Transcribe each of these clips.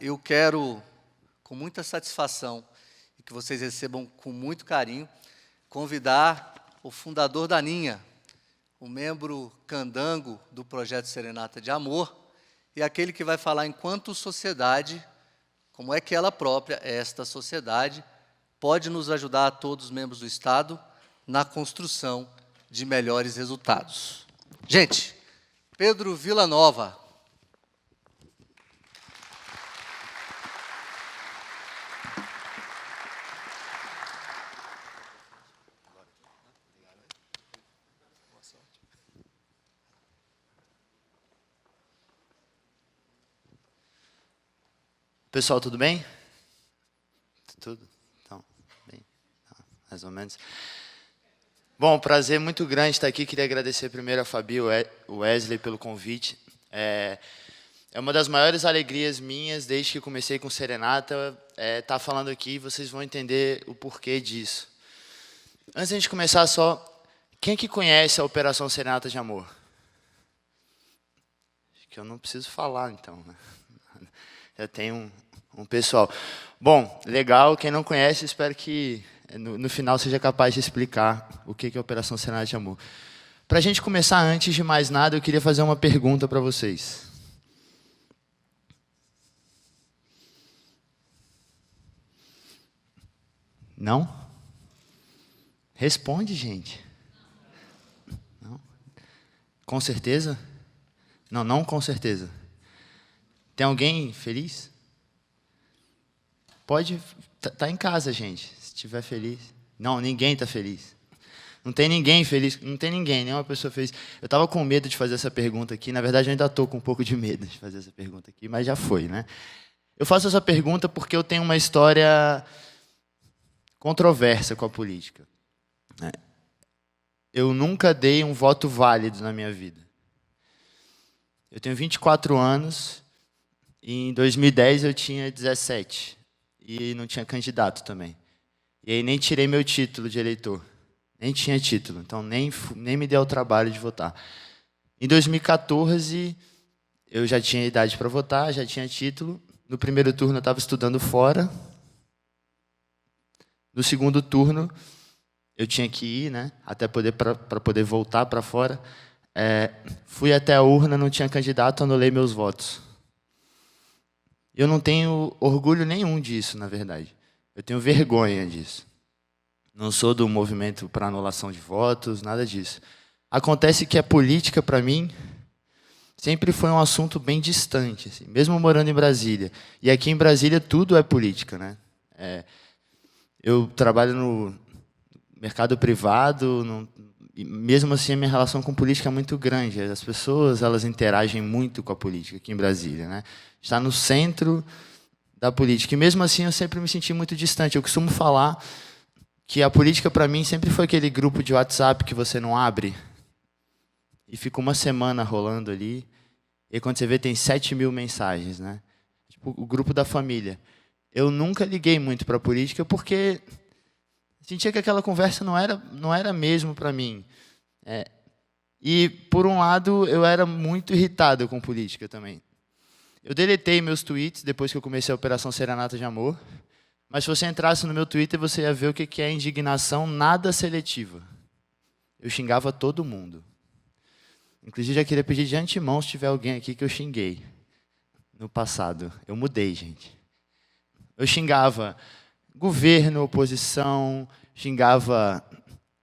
Eu quero, com muita satisfação, e que vocês recebam com muito carinho, convidar o fundador da Ninha, o membro candango do Projeto Serenata de Amor, e aquele que vai falar enquanto sociedade, como é que ela própria, esta sociedade, pode nos ajudar a todos os membros do Estado na construção de melhores resultados. Gente, Pedro Villanova. Pessoal, tudo bem? Tudo? Então, bem, mais ou menos. Bom, prazer muito grande estar aqui. Queria agradecer primeiro a Fabi e o Wesley pelo convite. É uma das maiores alegrias minhas desde que comecei com Serenata estar falando aqui. Vocês vão entender o porquê disso. Antes de a gente começar, quem que conhece a Operação Serenata de Amor? Acho que eu não preciso falar, então, né? Já tem um pessoal. Bom, legal. Quem não conhece, espero que no final seja capaz de explicar o que é a Operação Serenata de Amor. Para a gente começar, antes de mais nada, eu queria fazer uma pergunta para vocês. Não? Responde, gente. Não? Com certeza? Não, não com certeza. Tem alguém feliz? Pode. Tá em casa, gente. Se estiver feliz. Não, ninguém está feliz. Não tem ninguém feliz. Não tem ninguém, nenhuma pessoa feliz. Eu estava com medo de fazer essa pergunta aqui. Na verdade, eu ainda estou com um pouco de medo de fazer essa pergunta aqui, mas já foi, né? Eu faço essa pergunta porque eu tenho uma história controversa com a política. Eu nunca dei um voto válido na minha vida. Eu tenho 24 anos. E em 2010 eu tinha 17 e não tinha candidato também. E aí nem tirei meu título de eleitor. Nem tinha título, então nem me deu o trabalho de votar. Em 2014 eu já tinha idade para votar, já tinha título. No primeiro turno eu estava estudando fora. No segundo turno eu tinha que ir, né, até para poder voltar para fora. Fui até a urna, não tinha candidato, anulei meus votos. Eu não tenho orgulho nenhum disso, na verdade. Eu tenho vergonha disso. Não sou do movimento para anulação de votos, nada disso. Acontece que a política, para mim, sempre foi um assunto bem distante, assim, mesmo morando em Brasília. E aqui em Brasília tudo é política, né? Eu trabalho no mercado privado, e mesmo assim a minha relação com política é muito grande. As pessoas, elas interagem muito com a política aqui em Brasília, né? Está no centro da política. E mesmo assim eu sempre me senti muito distante. Eu costumo falar que a política para mim sempre foi aquele grupo de WhatsApp que você não abre e fica uma semana rolando ali. E quando você vê tem 7.000 mensagens, né? Tipo, o grupo da família. Eu nunca liguei muito para a política porque sentia que aquela conversa não era mesmo para mim. E, por um lado, eu era muito irritado com política também. Eu deletei meus tweets depois que eu comecei a Operação Serenata de Amor, mas se você entrasse no meu Twitter, você ia ver o que é indignação nada seletiva. Eu xingava todo mundo. Inclusive, já queria pedir de antemão se tiver alguém aqui que eu xinguei no passado. Eu mudei, gente. Eu xingava governo, oposição, xingava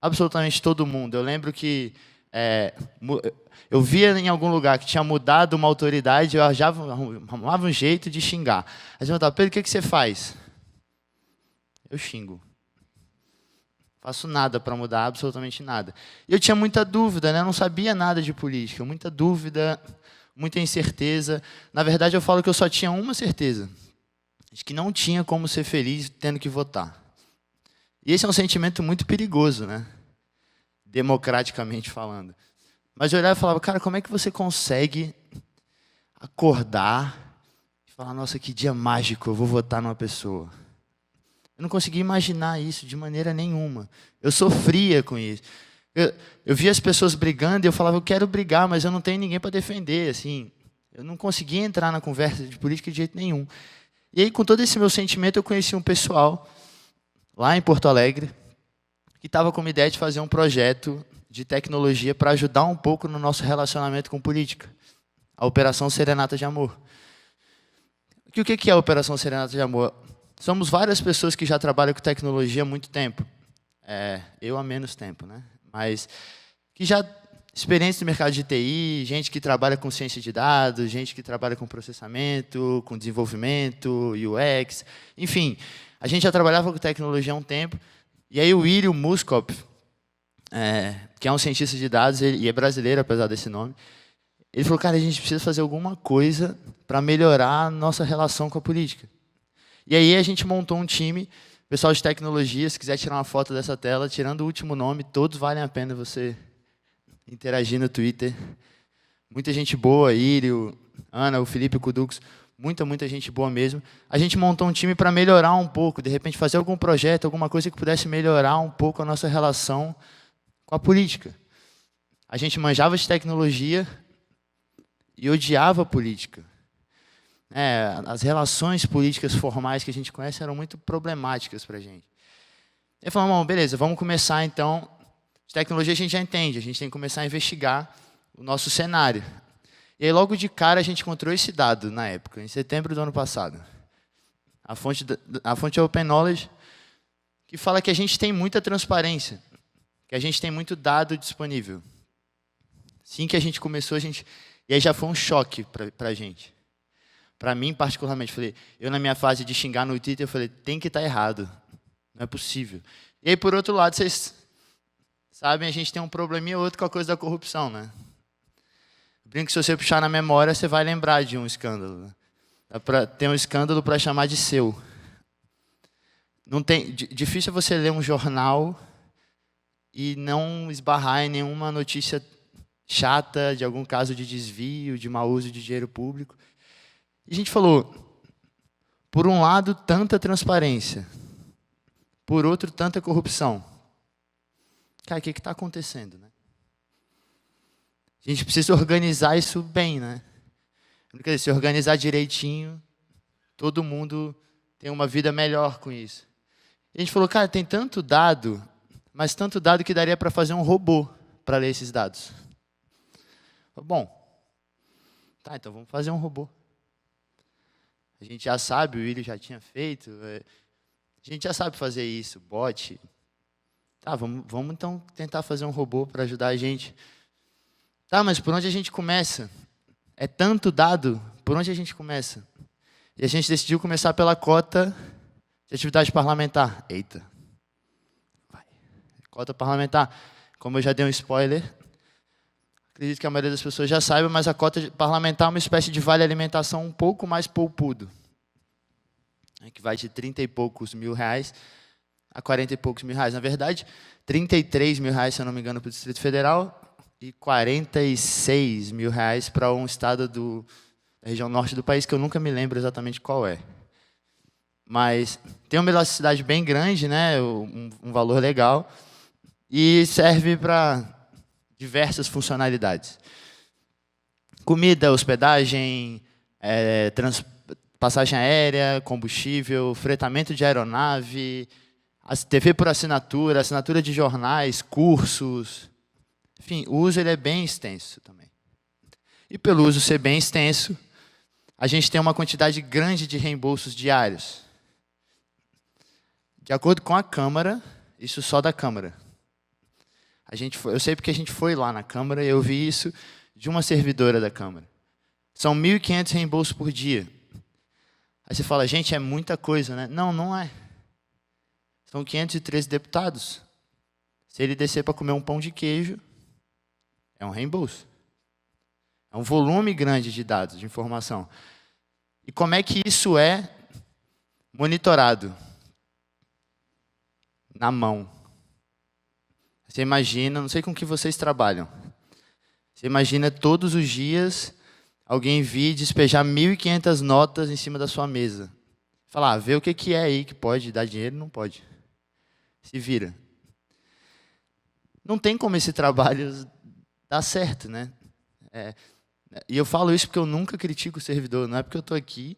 absolutamente todo mundo. Eu lembro que eu via em algum lugar que tinha mudado uma autoridade, eu arrumava um jeito de xingar. Aí você perguntava, Pedro, o que você faz? Eu xingo. Faço nada para mudar, absolutamente nada. E eu tinha muita dúvida, né? Eu não sabia nada de política, muita dúvida, muita incerteza. Na verdade, eu falo que eu só tinha uma certeza, de que não tinha como ser feliz tendo que votar. E esse é um sentimento muito perigoso, né? Democraticamente falando. Mas eu olhava e falava, cara, como é que você consegue acordar e falar, nossa, que dia mágico, eu vou votar numa pessoa? Eu não conseguia imaginar isso de maneira nenhuma. Eu sofria com isso. Eu via as pessoas brigando e eu falava, eu quero brigar, mas eu não tenho ninguém para defender. Assim, Eu não conseguia entrar na conversa de política de jeito nenhum. E aí, com todo esse meu sentimento, eu conheci um pessoal lá em Porto Alegre que estava com uma ideia de fazer um projeto de tecnologia para ajudar um pouco no nosso relacionamento com política. A Operação Serenata de Amor. O que é a Operação Serenata de Amor? Somos várias pessoas que já trabalham com tecnologia há muito tempo. Eu há menos tempo, né? Mas que já experiência no mercado de TI, gente que trabalha com ciência de dados, gente que trabalha com processamento, com desenvolvimento, UX, enfim. A gente já trabalhava com tecnologia há um tempo. E aí o William Muskop, que é um cientista de dados e é brasileiro, apesar desse nome, ele falou, cara, a gente precisa fazer alguma coisa para melhorar a nossa relação com a política. E aí a gente montou um time, pessoal de tecnologia, se quiser tirar uma foto dessa tela, tirando o último nome, todos valem a pena você interagir no Twitter. Muita gente boa, Írio, Ana, o Felipe, o Kudux, muita gente boa mesmo. A gente montou um time para melhorar um pouco, de repente fazer algum projeto, alguma coisa que pudesse melhorar um pouco a nossa relação com a política. A gente manjava de tecnologia e odiava a política. As relações políticas formais que a gente conhece eram muito problemáticas para a gente. E falamos, beleza, vamos começar então. De tecnologia a gente já entende, a gente tem que começar a investigar o nosso cenário. E aí logo de cara a gente encontrou esse dado na época, em setembro do ano passado. A fonte é Open Knowledge, que fala que a gente tem muita transparência, que a gente tem muito dado disponível. Assim que a gente começou, e aí já foi um choque para a gente. Para mim, particularmente, eu na minha fase de xingar no Twitter, eu falei, tem que estar errado, não é possível. E aí, por outro lado, vocês sabem, a gente tem um probleminha ou outro com a coisa da corrupção, né? Brinco que se você puxar na memória, você vai lembrar de um escândalo. Né? Tem um escândalo para chamar de seu. Difícil é você ler um jornal e não esbarrar em nenhuma notícia chata de algum caso de desvio, de mau uso de dinheiro público. E a gente falou, por um lado, tanta transparência, por outro, tanta corrupção. Cara, o que está acontecendo? Né? A gente precisa organizar isso bem, né? Quer dizer, se organizar direitinho, todo mundo tem uma vida melhor com isso. E a gente falou, cara, tem tanto dado, mas tanto dado que daria para fazer um robô para ler esses dados. Bom, tá, então vamos fazer um robô. A gente já sabe, o William já tinha feito, a gente já sabe fazer isso, bot. Tá, vamos então tentar fazer um robô para ajudar a gente. Tá, mas por onde a gente começa? É tanto dado, por onde a gente começa? E a gente decidiu começar pela cota de atividade parlamentar. Eita. Vai. Cota parlamentar. Como eu já dei um spoiler, acredito que a maioria das pessoas já saiba, mas a cota parlamentar é uma espécie de vale alimentação um pouco mais poupudo, que vai de 30 e poucos mil reais a 40 e poucos mil reais. Na verdade, 33 mil reais, se eu não me engano, para o Distrito Federal e 46 mil reais para um estado da região norte do país, que eu nunca me lembro exatamente qual é. Mas tem uma elasticidade bem grande, né? Um valor legal, e serve para diversas funcionalidades. Comida, hospedagem, passagem aérea, combustível, fretamento de aeronave, TV por assinatura, assinatura de jornais, cursos. Enfim, o uso ele é bem extenso também. E pelo uso ser bem extenso, a gente tem uma quantidade grande de reembolsos diários. De acordo com a Câmara, isso só da Câmara. Eu sei porque a gente foi lá na Câmara e eu vi isso de uma servidora da Câmara. São 1.500 reembolsos por dia. Aí você fala, gente, é muita coisa, né? Não, não é. São 513 deputados. Se ele descer para comer um pão de queijo, é um reembolso. É um volume grande de dados, de informação. E como é que isso é monitorado? Na mão. Você imagina, não sei com que vocês trabalham. Você imagina todos os dias alguém vir despejar 1.500 notas em cima da sua mesa. Falar, vê o que é aí que pode dar dinheiro, não pode. Se vira. Não tem como esse trabalho dar certo, né? E eu falo isso porque eu nunca critico o servidor, não é porque eu estou aqui.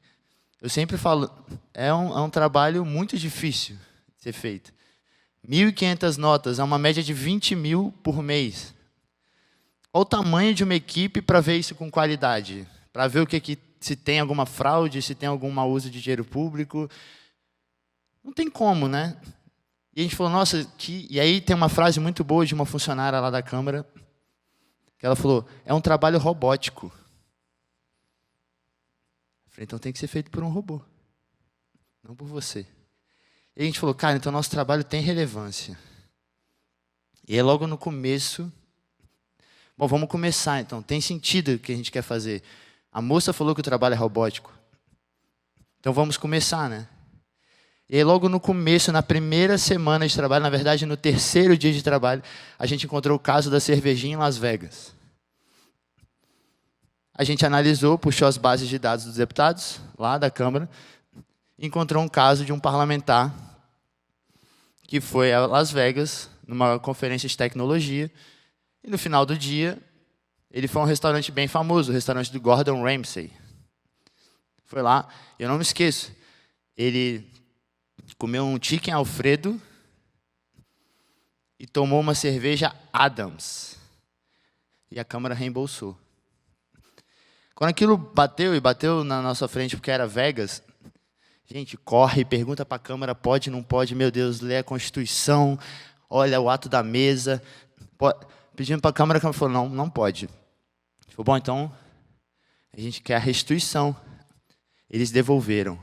Eu sempre falo, é um trabalho muito difícil de ser feito. 1.500 notas, é uma média de 20 mil por mês. Qual o tamanho de uma equipe para ver isso com qualidade? Para ver se tem alguma fraude, se tem algum mau uso de dinheiro público. Não tem como, né? E a gente falou, nossa, e aí tem uma frase muito boa de uma funcionária lá da Câmara, que ela falou, é um trabalho robótico. Eu falei, então tem que ser feito por um robô, não por você. E a gente falou, cara, então nosso trabalho tem relevância. E aí logo no começo, bom, vamos começar então, tem sentido o que a gente quer fazer. A moça falou que o trabalho é robótico. Então vamos começar, né? E aí logo no começo, na primeira semana de trabalho, na verdade no terceiro dia de trabalho, a gente encontrou o caso da cervejinha em Las Vegas. A gente analisou, puxou as bases de dados dos deputados, lá da Câmara, e encontrou um caso de um parlamentar que foi a Las Vegas, numa conferência de tecnologia, e no final do dia, ele foi a um restaurante bem famoso, o restaurante do Gordon Ramsay. Foi lá, eu não me esqueço, ele comeu um chicken Alfredo e tomou uma cerveja Adams. E a Câmara reembolsou. Quando aquilo bateu na nossa frente, porque era Vegas, gente, corre, pergunta para a Câmara, pode, não pode, meu Deus, lê a Constituição, olha o ato da mesa. Pedindo para a Câmara falou, não pode. Falei, bom, então, a gente quer a restituição. Eles devolveram.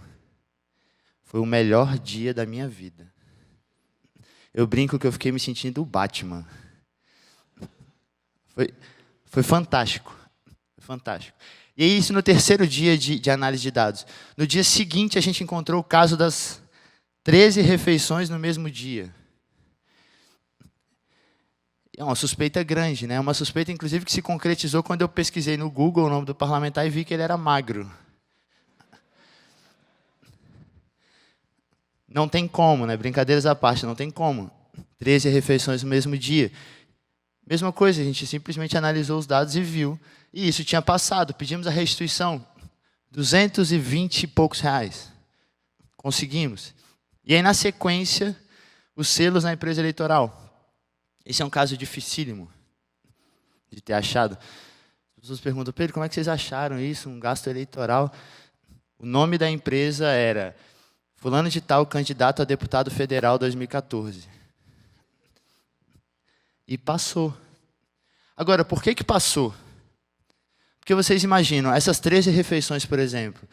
Foi o melhor dia da minha vida. Eu brinco que eu fiquei me sentindo o Batman. Foi fantástico. Foi fantástico. E isso no terceiro dia de análise de dados. No dia seguinte, a gente encontrou o caso das 13 refeições no mesmo dia. É uma suspeita grande, né? Uma suspeita, inclusive, que se concretizou quando eu pesquisei no Google o nome do parlamentar e vi que ele era magro. Não tem como, né? Brincadeiras à parte, não tem como. 13 refeições no mesmo dia. Mesma coisa, a gente simplesmente analisou os dados e viu. E isso tinha passado, pedimos a restituição. 220 e poucos reais. Conseguimos. E aí, na sequência, os selos na empresa eleitoral. Esse é um caso dificílimo de ter achado. As pessoas perguntam, Pedro, como é que vocês acharam isso, um gasto eleitoral? O nome da empresa era fulano de tal, candidato a deputado federal 2014. E passou. Agora, por que passou? Porque vocês imaginam, essas 13 refeições, por exemplo,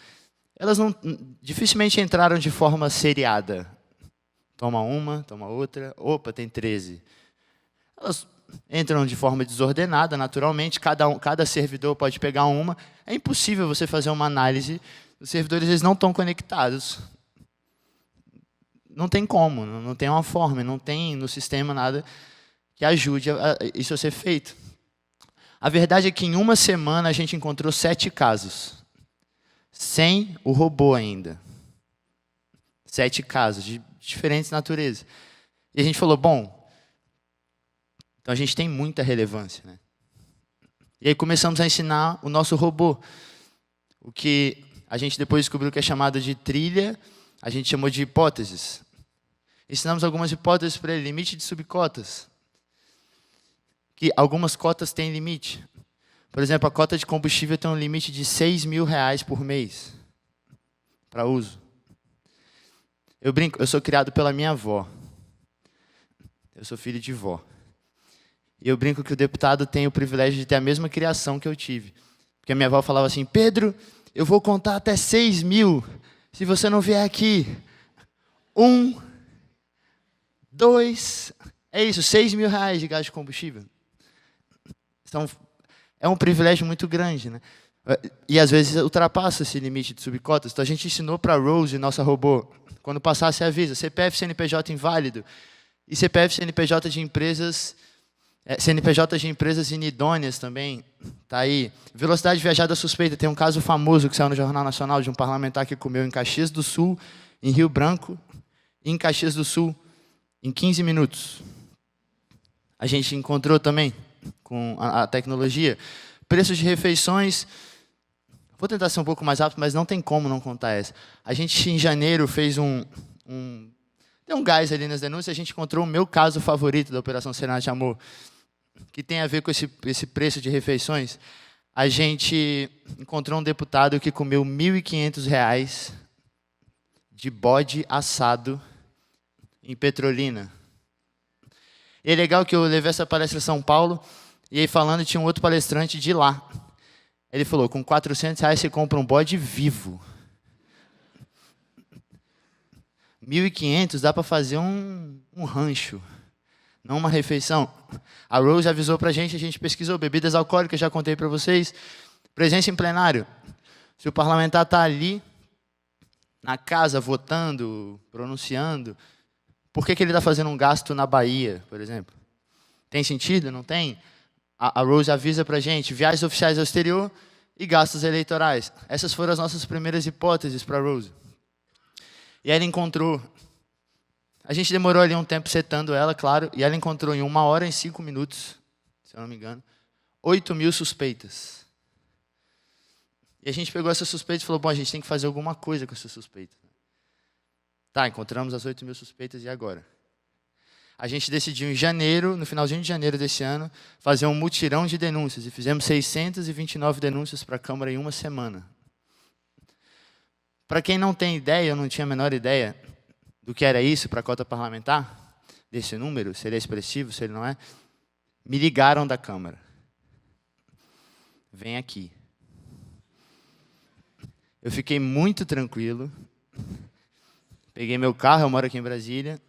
elas dificilmente entraram de forma seriada. Toma uma, toma outra, opa, tem 13. Elas entram de forma desordenada, naturalmente, cada servidor pode pegar uma. É impossível você fazer uma análise, os servidores eles não estão conectados. Não tem como, não tem uma forma, não tem no sistema nada que ajude a isso a ser feito. A verdade é que em uma semana a gente encontrou 7 casos, sem o robô ainda. 7 casos de diferentes naturezas. E a gente falou, bom, então a gente tem muita relevância, né? E aí começamos a ensinar o nosso robô. O que a gente depois descobriu que é chamado de trilha, a gente chamou de hipóteses. Ensinamos algumas hipóteses para ele, limite de subcotas. Que algumas cotas têm limite. Por exemplo, a cota de combustível tem um limite de R$6.000 por mês para uso. Eu brinco, eu sou criado pela minha avó. Eu sou filho de vó. E eu brinco que o deputado tem o privilégio de ter a mesma criação que eu tive. Porque a minha avó falava assim, Pedro, eu vou contar até 6.000 se você não vier aqui. 1, 2, é isso, R$6.000 de gás de combustível. Então, é um privilégio muito grande, né? E às vezes ultrapassa esse limite de subcotas. Então a gente ensinou para a Rose, nossa robô, quando passar, você avisa, CPF, CNPJ inválido, e CPF, CNPJ de empresas, CNPJ de empresas inidôneas também, tá aí. Velocidade viajada suspeita, tem um caso famoso que saiu no Jornal Nacional de um parlamentar que comeu em Caxias do Sul, em Rio Branco, e em Caxias do Sul, em 15 minutos. A gente encontrou também, com a tecnologia, Preços de refeições. Vou tentar ser um pouco mais rápido, mas não tem como não contar essa. A gente, em janeiro, fez deu um gás ali nas denúncias, a gente encontrou o meu caso favorito da Operação Serenata de Amor, que tem a ver com esse preço de refeições. A gente encontrou um deputado que comeu R$ 1.500 de bode assado em Petrolina. E é legal que eu levei essa palestra a São Paulo, e aí falando, tinha um outro palestrante de lá. Ele falou, com R$ 400 você compra um bode vivo. 1.500 dá para fazer um rancho, não uma refeição. A Rose avisou para a gente pesquisou bebidas alcoólicas, já contei para vocês. Presença em plenário. Se o parlamentar está ali, na casa, votando, pronunciando, por que ele está fazendo um gasto na Bahia, por exemplo? Tem sentido? Não tem? A Rose avisa para a gente, viagens oficiais ao exterior e gastos eleitorais. Essas foram as nossas primeiras hipóteses para a Rose. E ela encontrou, a gente demorou ali um tempo setando ela, claro, e ela encontrou em 1 hora e 5 minutos, se eu não me engano, 8.000 suspeitas. E a gente pegou essas suspeitas e falou, bom, a gente tem que fazer alguma coisa com essas suspeitas. Tá, encontramos as 8.000 suspeitas, e agora? A gente decidiu em janeiro, no finalzinho de janeiro desse ano, fazer um mutirão de denúncias, e fizemos 629 denúncias para a Câmara em 1 semana. Para quem não tem ideia, eu não tinha a menor ideia do que era isso para a cota parlamentar, desse número, se ele é expressivo, se ele não é, me ligaram da Câmara. Vem aqui. Eu fiquei muito tranquilo, peguei meu carro, eu moro aqui em Brasília,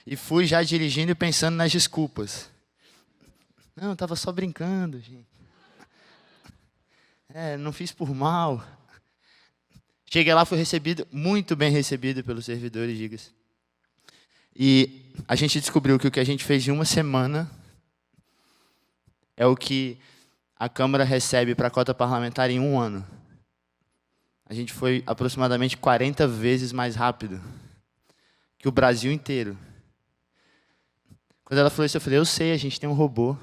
e fui já dirigindo e pensando nas desculpas. Não, eu estava só brincando, gente. Não fiz por mal. Cheguei lá, fui recebido, muito bem recebido pelos servidores, diga-se. E a gente descobriu que o que a gente fez em 1 semana é o que a Câmara recebe para a cota parlamentar em 1 ano. A gente foi aproximadamente 40 vezes mais rápido que o Brasil inteiro. Quando ela falou isso, eu falei, eu sei, a gente tem um robô.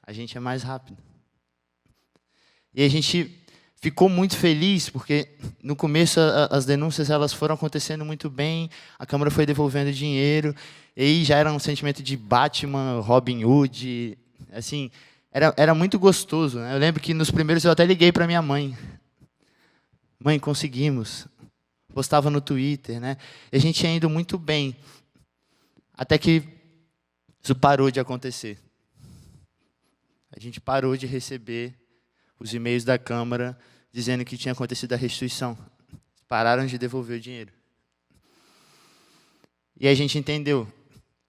A gente é mais rápido. E a gente ficou muito feliz, porque no começo as denúncias elas foram acontecendo muito bem, a Câmara foi devolvendo dinheiro, e aí já era um sentimento de Batman, Robin Hood, assim, era muito gostoso, né? Eu lembro que nos primeiros eu até liguei para minha mãe. Mãe, conseguimos. Postava no Twitter, né? E a gente ia indo muito bem, até que isso parou de acontecer. A gente parou de receber os e-mails da Câmara dizendo que tinha acontecido a restituição. Pararam de devolver o dinheiro. E a gente entendeu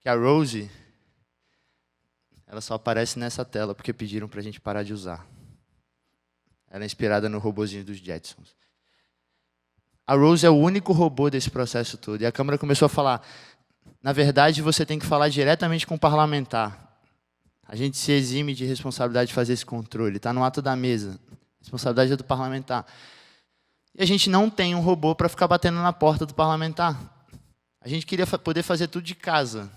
que a Rose, ela só aparece nessa tela porque pediram para a gente parar de usar. Ela é inspirada no robozinho dos Jetsons. A Rose é o único robô desse processo todo. E a Câmara começou a falar, na verdade, você tem que falar diretamente com o parlamentar. A gente se exime de responsabilidade de fazer esse controle. Está no ato da mesa. A responsabilidade é do parlamentar. E a gente não tem um robô para ficar batendo na porta do parlamentar. A gente queria poder fazer tudo de casa.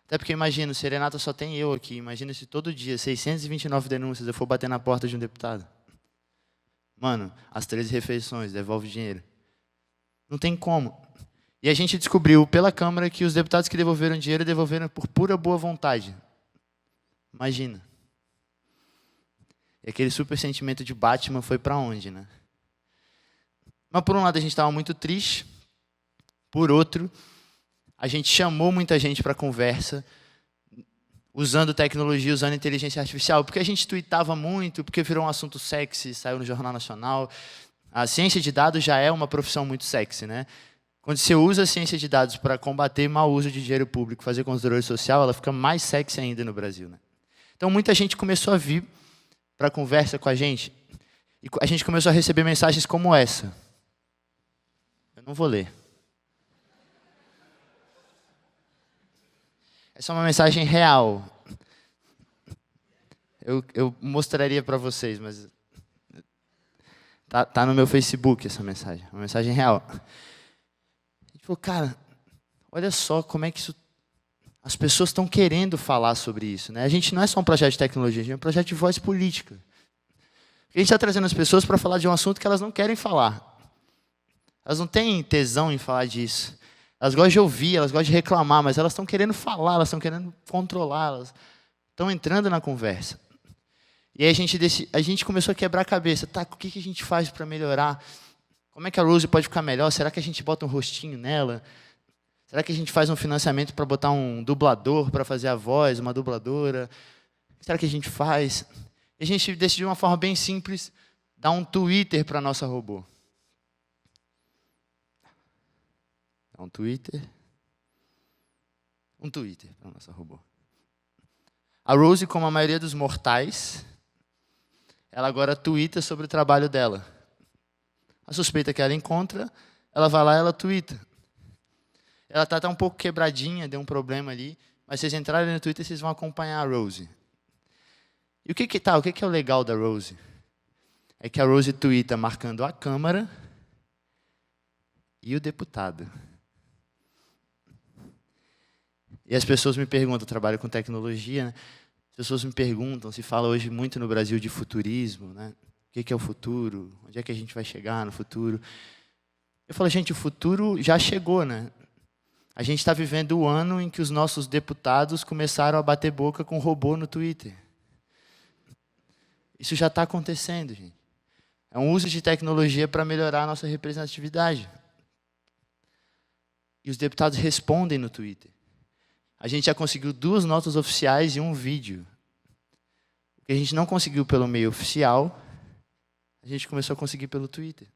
Até porque, imagina, o Serenata só tem eu aqui. Imagina se todo dia, 629 denúncias, eu for bater na porta de um deputado. Mano, as 13 refeições, devolve dinheiro. Não tem como. E a gente descobriu pela Câmara que os deputados que devolveram dinheiro, devolveram por pura boa vontade. Imagina. E aquele super sentimento de Batman foi para onde, né? Mas por um lado a gente estava muito triste, por outro, a gente chamou muita gente para conversa, usando tecnologia, usando inteligência artificial, porque a gente tweetava muito, porque virou um assunto sexy, saiu no Jornal Nacional. A ciência de dados já é uma profissão muito sexy, né? Quando você usa a ciência de dados para combater mau uso de dinheiro público, fazer controle social, ela fica mais sexy ainda no Brasil, né? Então muita gente começou a vir para conversa com a gente, e a gente começou a receber mensagens como essa. Eu não vou ler. Essa é uma mensagem real. Eu mostraria para vocês, mas tá no meu Facebook essa mensagem, uma mensagem real. A gente falou, cara, olha só como é que isso, As pessoas estão querendo falar sobre isso, né? A gente não é só um projeto de tecnologia, a gente é um projeto de voz política. A gente está trazendo as pessoas para falar de um assunto que elas não querem falar. Elas não têm tesão em falar disso. Elas gostam de ouvir, elas gostam de reclamar, mas elas estão querendo falar, elas estão querendo controlar, elas estão entrando na conversa. E aí a gente começou a quebrar a cabeça. Tá, o que a gente faz para melhorar? Como é que a Rose pode ficar melhor? Será que a gente bota um rostinho nela? Será que a gente faz um financiamento para botar um dublador para fazer a voz, uma dubladora? O que será que a gente faz? E a gente decidiu de uma forma bem simples, dar um Twitter para a nossa robô. Dá um Twitter. Um Twitter para a nossa robô. A Rose, como a maioria dos mortais, ela agora twitta sobre o trabalho dela. A suspeita que ela encontra, ela vai lá e ela twitta. Ela está até um pouco quebradinha, deu um problema ali, mas se vocês entrarem no Twitter, vocês vão acompanhar a Rose. E o que é o legal da Rose? É que a Rose twitta marcando a Câmara e o deputado. E as pessoas me perguntam, eu trabalho com tecnologia, né? As pessoas me perguntam, se fala hoje muito no Brasil de futurismo, né? O que é o futuro? Onde é que a gente vai chegar no futuro? Eu falo, gente, o futuro já chegou, né? A gente está vivendo o ano em que os nossos deputados começaram a bater boca com robô no Twitter. Isso já está acontecendo, gente. É um uso de tecnologia para melhorar a nossa representatividade. E os deputados respondem no Twitter. A gente já conseguiu 2 notas oficiais e um vídeo. O que a gente não conseguiu pelo meio oficial, a gente começou a conseguir pelo Twitter.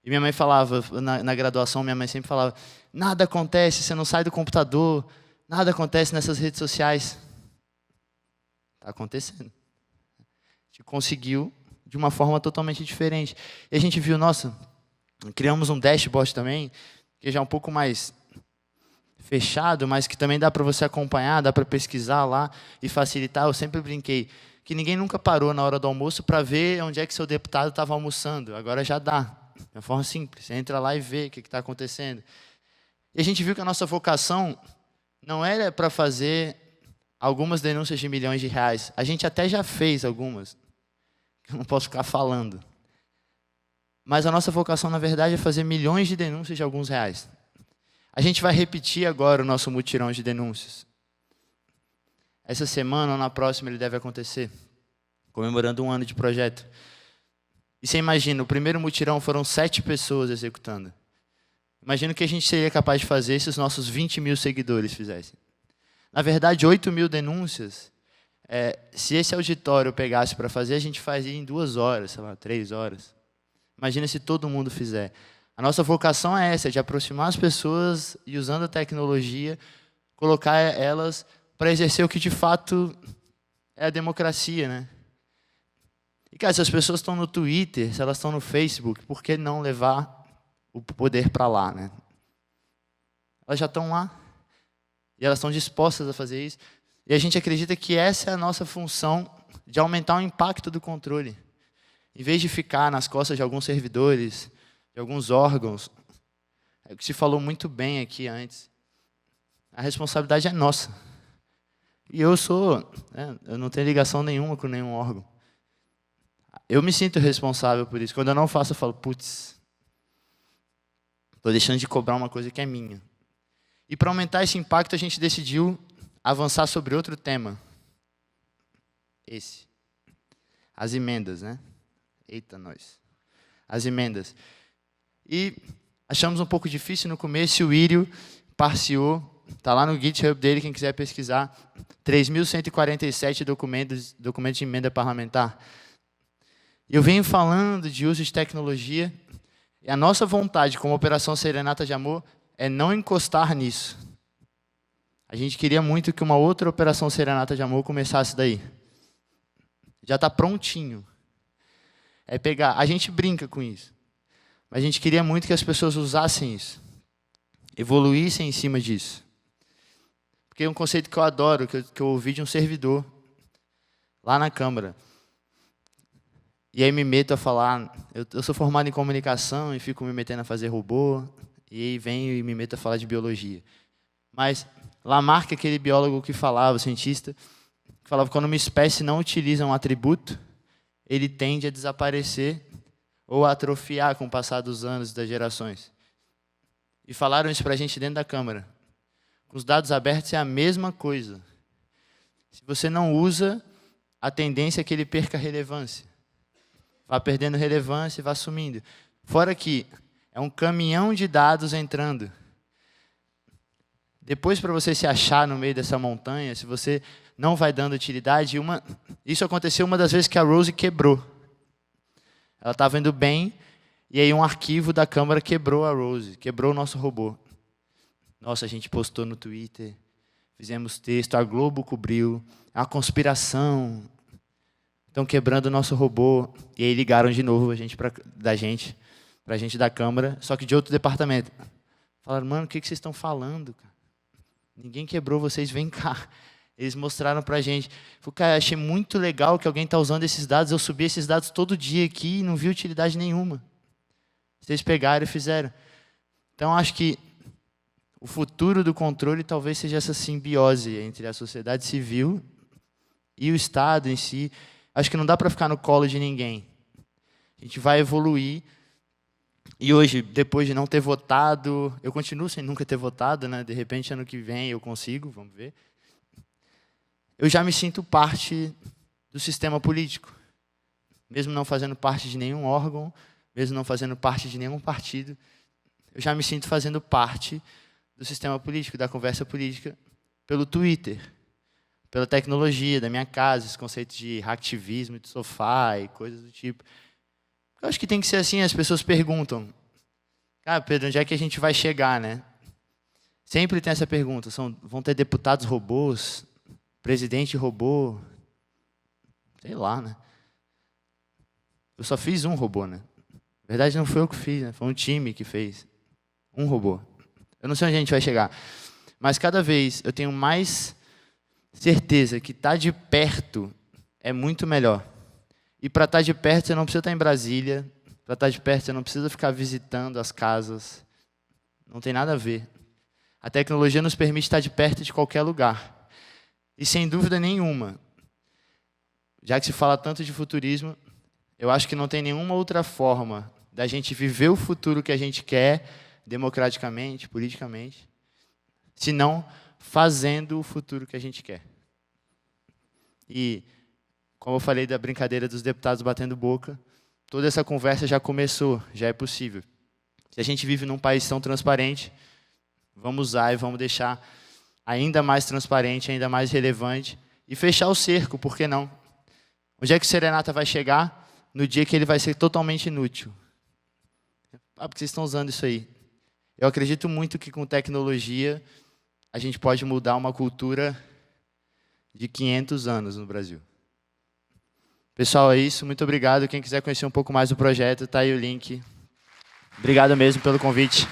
E minha mãe falava, na graduação, minha mãe sempre falava, nada acontece, você não sai do computador, nada acontece nessas redes sociais. Está acontecendo. A gente conseguiu de uma forma totalmente diferente. E a gente viu, nossa, criamos um dashboard também, que já é um pouco mais fechado, mas que também dá para você acompanhar, dá para pesquisar lá e facilitar. Eu sempre brinquei que ninguém nunca parou na hora do almoço para ver onde é que seu deputado estava almoçando. Agora já dá, de uma forma simples. Você entra lá e vê o que está acontecendo. E a gente viu que a nossa vocação não era para fazer algumas denúncias de milhões de reais. A gente até já fez algumas, que eu não posso ficar falando. Mas a nossa vocação, na verdade, é fazer milhões de denúncias de alguns reais. A gente vai repetir agora o nosso mutirão de denúncias. Essa semana ou na próxima ele deve acontecer, comemorando 1 ano de projeto. E você imagina, o primeiro mutirão foram 7 pessoas executando. Imagina o que a gente seria capaz de fazer se os nossos 20 mil seguidores fizessem. Na verdade, 8 mil denúncias, se esse auditório pegasse para fazer, a gente fazia em 2 horas, sei lá, 3 horas. Imagina se todo mundo fizer. A nossa vocação é essa, de aproximar as pessoas e, usando a tecnologia, colocar elas para exercer o que de fato é a democracia, né? E, cara, se as pessoas estão no Twitter, se elas estão no Facebook, por que não levar o poder para lá, né? Elas já estão lá e elas estão dispostas a fazer isso. E a gente acredita que essa é a nossa função de aumentar o impacto do controle. Em vez de ficar nas costas de alguns servidores, de alguns órgãos, é o que se falou muito bem aqui antes, a responsabilidade é nossa. E eu não tenho ligação nenhuma com nenhum órgão. Eu me sinto responsável por isso. Quando eu não faço, eu falo, putz, estou deixando de cobrar uma coisa que é minha. E para aumentar esse impacto, a gente decidiu avançar sobre outro tema. As emendas, né? Eita, nós. As emendas. E achamos um pouco difícil no começo, o Írio parciou, está lá no GitHub dele, quem quiser pesquisar, 3.147 documentos de emenda parlamentar. Eu venho falando de uso de tecnologia, e a nossa vontade como Operação Serenata de Amor é não encostar nisso. A gente queria muito que uma outra Operação Serenata de Amor começasse daí. Já está prontinho. É pegar, a gente brinca com isso, mas a gente queria muito que as pessoas usassem isso, evoluíssem em cima disso. Porque é um conceito que eu adoro, que eu ouvi de um servidor, lá na Câmara. E aí me meto a falar, eu sou formado em comunicação e fico me metendo a fazer robô, e aí venho e me meto a falar de biologia. Mas Lamarck, aquele biólogo que falava, cientista, que falava que quando uma espécie não utiliza um atributo, ele tende a desaparecer ou a atrofiar com o passar dos anos e das gerações. E falaram isso para a gente dentro da Câmara. Com os dados abertos é a mesma coisa. Se você não usa, a tendência é que ele perca relevância. Vá perdendo relevância e vá sumindo. Fora que é um caminhão de dados entrando. Depois, para você se achar no meio dessa montanha, se você não vai dando utilidade, isso aconteceu uma das vezes que a Rose quebrou. Ela estava indo bem, e aí um arquivo da Câmara quebrou a Rose, quebrou o nosso robô. Nossa, a gente postou no Twitter, fizemos texto, a Globo cobriu, é uma conspiração, estão quebrando o nosso robô. E aí ligaram de novo para a gente da Câmara, só que de outro departamento. Falaram, mano, o que vocês estão falando, cara? Ninguém quebrou vocês, vem cá. Eles mostraram para a gente. Falei, cara, achei muito legal que alguém está usando esses dados. Eu subi esses dados todo dia aqui e não vi utilidade nenhuma. Vocês pegaram e fizeram. Então, acho que o futuro do controle talvez seja essa simbiose entre a sociedade civil e o Estado em si. Acho que não dá para ficar no colo de ninguém. A gente vai evoluir. E hoje, depois de não ter votado, eu continuo sem nunca ter votado, né? De repente, ano que vem eu consigo, vamos ver. Eu já me sinto parte do sistema político. Mesmo não fazendo parte de nenhum órgão, mesmo não fazendo parte de nenhum partido, eu já me sinto fazendo parte do sistema político, da conversa política, pelo Twitter, pela tecnologia da minha casa, esse conceito de hacktivismo, de sofá e coisas do tipo. Eu acho que tem que ser assim, as pessoas perguntam, cara, Pedro, onde é que a gente vai chegar, né? Sempre tem essa pergunta, vão ter deputados robôs, presidente robô, sei lá, né? Eu só fiz um robô, né? Na verdade, não foi eu que fiz, né? Foi um time que fez um robô. Eu não sei onde a gente vai chegar, mas cada vez eu tenho mais certeza que estar de perto é muito melhor. E para estar de perto, você não precisa estar em Brasília. Para estar de perto, você não precisa ficar visitando as casas. Não tem nada a ver. A tecnologia nos permite estar de perto de qualquer lugar. E sem dúvida nenhuma, já que se fala tanto de futurismo, eu acho que não tem nenhuma outra forma da gente viver o futuro que a gente quer, democraticamente, politicamente, senão fazendo o futuro que a gente quer. E como eu falei da brincadeira dos deputados batendo boca, toda essa conversa já começou, já é possível. Se a gente vive num país tão transparente, vamos usar e vamos deixar ainda mais transparente, ainda mais relevante, e fechar o cerco, por que não? Onde é que o Serenata vai chegar? No dia que ele vai ser totalmente inútil. Porque vocês estão usando isso aí. Eu acredito muito que com tecnologia a gente pode mudar uma cultura de 500 anos no Brasil. Pessoal, é isso. Muito obrigado. Quem quiser conhecer um pouco mais do projeto, está aí o link. Obrigado mesmo pelo convite.